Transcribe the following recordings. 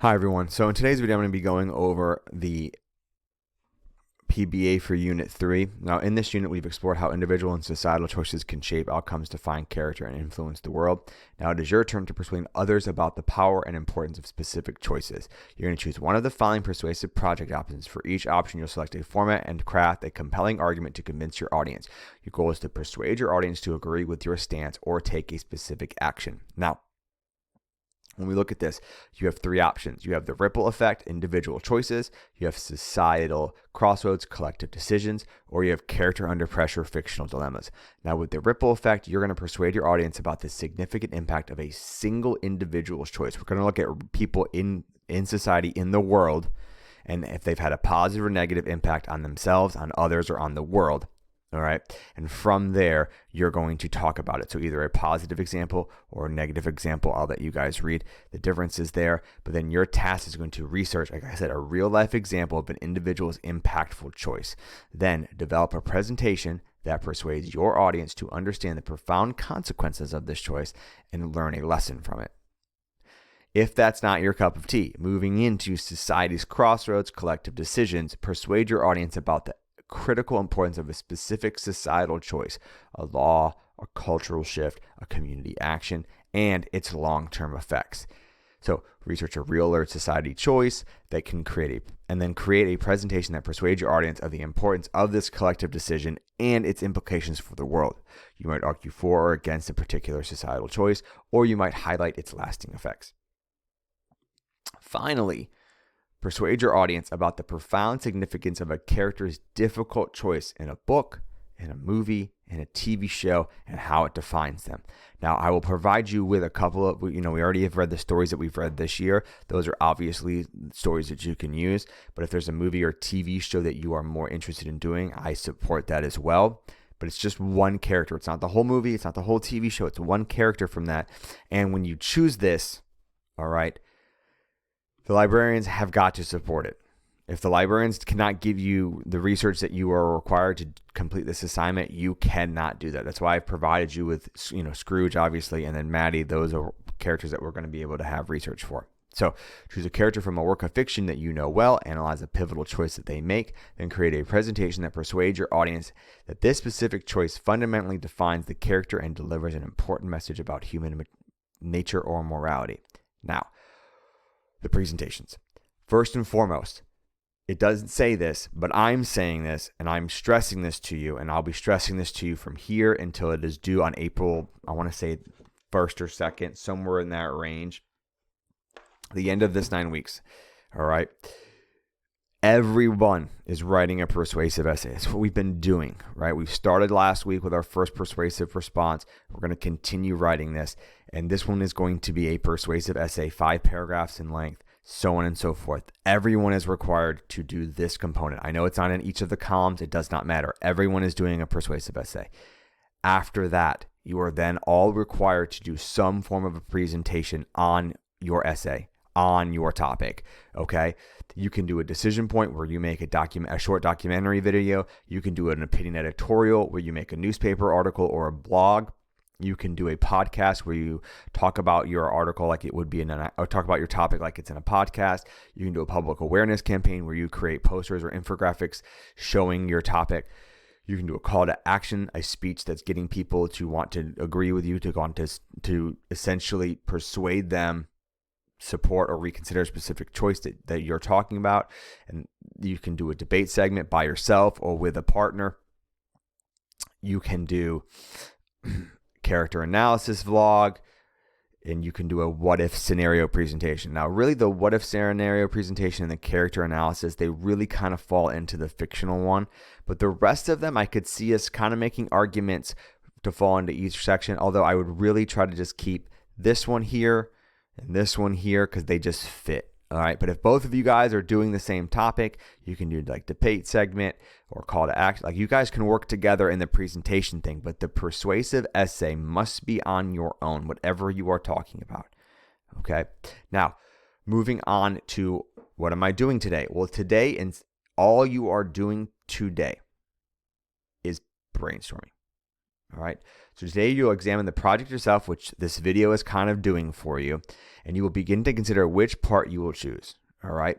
Hi everyone. So in today's video, I'm going to be going over the PBA for Unit 3. Now in this unit, we've explored how individual and societal choices can shape outcomes, define character, and influence the world. Now it is your turn to persuade others about the power and importance of specific choices. You're going to choose one of the following persuasive project options. For each option, you'll select a format and craft a compelling argument to convince your audience. Your goal is to persuade your audience to agree with your stance or take a specific action. Now, when we look at this, you have three options. You have the ripple effect, individual choices. You have societal crossroads, collective decisions, or you have character under pressure, fictional dilemmas. Now, with the ripple effect, you're going to persuade your audience about the significant impact of a single individual's choice. We're going to look at people in society, in the world, and if they've had a positive or negative impact on themselves, on others, or on the world. All right. And from there, you're going to talk about it. So either a positive example or a negative example. I'll let you guys read the differences there. But then your task is going to research, like I said, a real life example of an individual's impactful choice. Then develop a presentation that persuades your audience to understand the profound consequences of this choice and learn a lesson from it. If that's not your cup of tea, moving into society's crossroads, collective decisions, persuade your audience about the critical importance of a specific societal choice, a law, a cultural shift, a community action, and its long-term effects. So research a real or society choice that can create a presentation that persuades your audience of the importance of this collective decision and its implications for the world. You might argue for or against a particular societal choice, or you might highlight its lasting effects. Finally, persuade your audience about the profound significance of a character's difficult choice in a book, in a movie, in a TV show, and how it defines them. Now, I will provide you with a couple of, we already have read the stories that we've read this year. Those are obviously stories that you can use. But if there's a movie or TV show that you are more interested in doing, I support that as well. But it's just one character. It's not the whole movie. It's not the whole TV show. It's one character from that. And when you choose this, all right, the librarians have got to support it. If the librarians cannot give you the research that you are required to complete this assignment, you cannot do that. That's why I've provided you with, Scrooge, obviously, and then Maddie. Those are characters that we're going to be able to have research for. So choose a character from a work of fiction that you know well, analyze a pivotal choice that they make, then create a presentation that persuades your audience that this specific choice fundamentally defines the character and delivers an important message about human nature or morality. Now, the presentations. First and foremost, it doesn't say this, but I'm saying this and I'm stressing this to you, and I'll be stressing this to you from here until it is due on April, I want to say 1st or 2nd, somewhere in that range, the end of this 9 weeks. All right. Everyone is writing a persuasive essay. That's what we've been doing, right? We started last week with our first persuasive response. We're going to continue writing this. And this one is going to be a persuasive essay, 5 paragraphs in length, so on and so forth. Everyone is required to do this component. I know it's not in each of the columns. It does not matter. Everyone is doing a persuasive essay. After that, you are then all required to do some form of a presentation on your essay, on your topic. Okay. You can do a decision point where you make a short documentary video. You can do an opinion editorial where you make a newspaper article or a blog. You can do a podcast where you talk about your article like it would be or talk about your topic like it's in a podcast. You can do a public awareness campaign where you create posters or infographics showing your topic. You can do a call to action, a speech that's getting people to want to agree with you, to essentially persuade them, support or reconsider a specific choice that you're talking about. And you can do a debate segment by yourself or with a partner. You can do character analysis vlog, and you can do a what if scenario presentation. Now, really the what if scenario presentation and the character analysis, they really kind of fall into the fictional one, but the rest of them I could see us kind of making arguments to fall into each section, although I would really try to just keep this one here and this one here because they just fit. All right. But if both of you guys are doing the same topic, you can do like debate segment or call to action. Like you guys can work together in the presentation thing, but the persuasive essay must be on your own, whatever you are talking about. Okay. Now, moving on to what am I doing today? Well, today, and all you are doing today is brainstorming. All right. So today you'll examine the project yourself, which this video is kind of doing for you, and you will begin to consider which part you will choose. All right.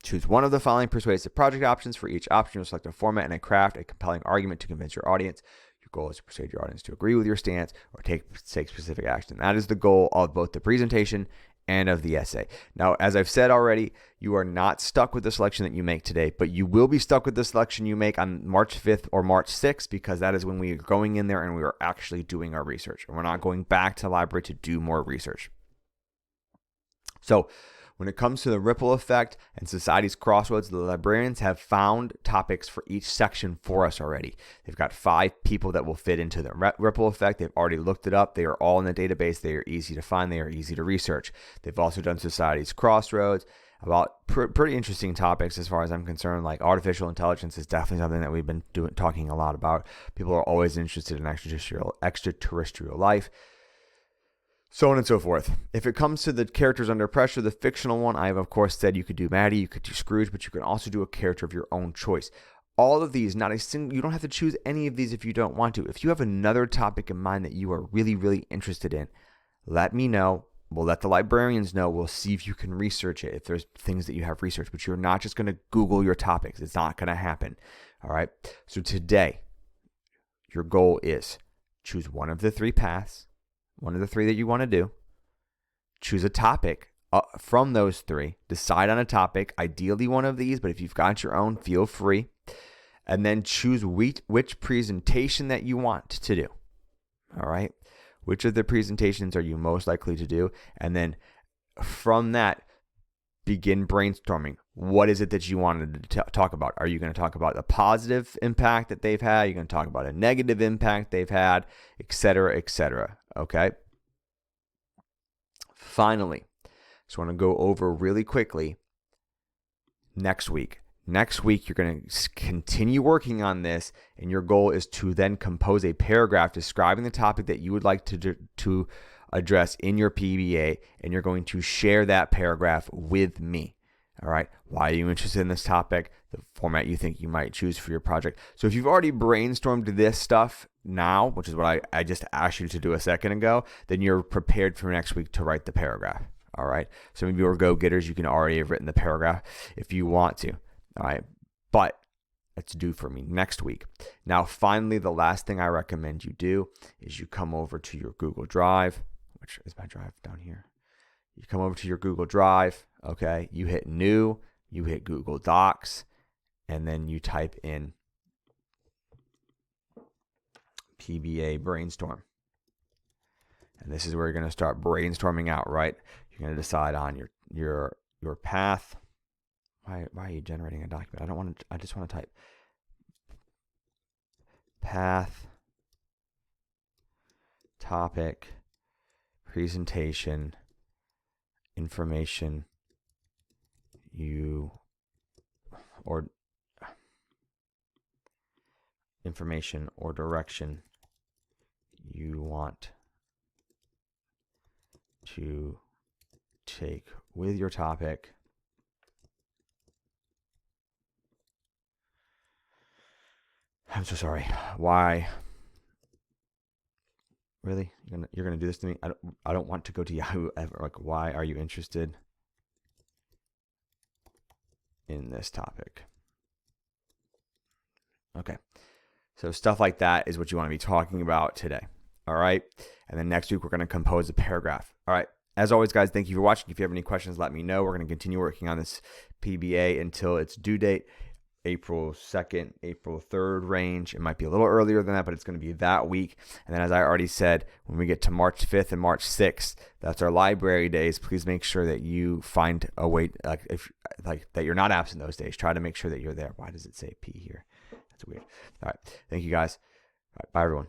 Choose one of the following persuasive project options. For each option, you'll select a format and craft a compelling argument to convince your audience. Your goal is to persuade your audience to agree with your stance or take specific action. That is the goal of both the presentation and of the essay. Now, as I've said already, you are not stuck with the selection that you make today, but you will be stuck with the selection you make on March 5th or March 6th, because that is when we are going in there and we are actually doing our research. And we're not going back to the library to do more research. So when it comes to the ripple effect and society's crossroads, the librarians have found topics for each section for us already. They've got 5 people that will fit into the ripple effect. They've already looked it up. They are all in the database. They are easy to find. They are easy to research. They've also done society's crossroads, about pretty interesting topics as far as I'm concerned. Like artificial intelligence is definitely something that we've been talking a lot about. People are always interested in extraterrestrial life, so on and so forth. If it comes to the characters under pressure, the fictional one, I have of course said you could do Maddie, you could do Scrooge, but you can also do a character of your own choice. All of these, not a single, you don't have to choose any of these if you don't want to. If you have another topic in mind that you are really, really interested in, let me know. We'll let the librarians know. We'll see if you can research it, if there's things that you have researched, but you're not just going to Google your topics. It's not going to happen. All right. So today, your goal is choose one of the 3 paths. One of the 3 that you want to do. Choose a topic from those 3. Decide on a topic, ideally one of these, but if you've got your own, feel free. And then choose which presentation that you want to do. All right? Which of the presentations are you most likely to do? And then from that, begin brainstorming. What is it that you wanted to talk about? Are you going to talk about the positive impact that they've had? Are you going to talk about a negative impact they've had, et cetera, et cetera? Okay. Finally, just want to go over really quickly next week. Next week, you're going to continue working on this, and your goal is to then compose a paragraph describing the topic that you would like to address in your PBA, and you're going to share that paragraph with me. All right. Why are you interested in this topic? The format you think you might choose for your project. So if you've already brainstormed this stuff now, which is what I just asked you to do a second ago, then you're prepared for next week to write the paragraph. All right. Some of you are go-getters. You can already have written the paragraph if you want to. All right. But it's due for me next week. Now, finally, the last thing I recommend you do is you come over to your Google Drive, which is my drive down here. You come over to your Google Drive, okay? You hit New, you hit Google Docs, and then you type in PBA Brainstorm. And this is where you're going to start brainstorming out, right? You're going to decide on your path. Why are you generating a document? I just want to type path, topic, presentation, information or direction you want to take with your topic. I'm so sorry. Why? Really? You're gonna do this to me? I don't want to go to Yahoo ever. Like, why are you interested in this topic? Okay. So stuff like that is what you want to be talking about today. All right. And then next week, we're going to compose a paragraph. All right. As always, guys, thank you for watching. If you have any questions, let me know. We're going to continue working on this PBA until its due date, April 2nd, April 3rd range. It might be a little earlier than that, but it's going to be that week. And then, as I already said, when we get to March 5th and March 6th, that's our library days. Please make sure that you find a way, that you're not absent those days. Try to make sure that you're there. Why does it say P here? That's weird. All right. Thank you, guys. All right, bye, everyone.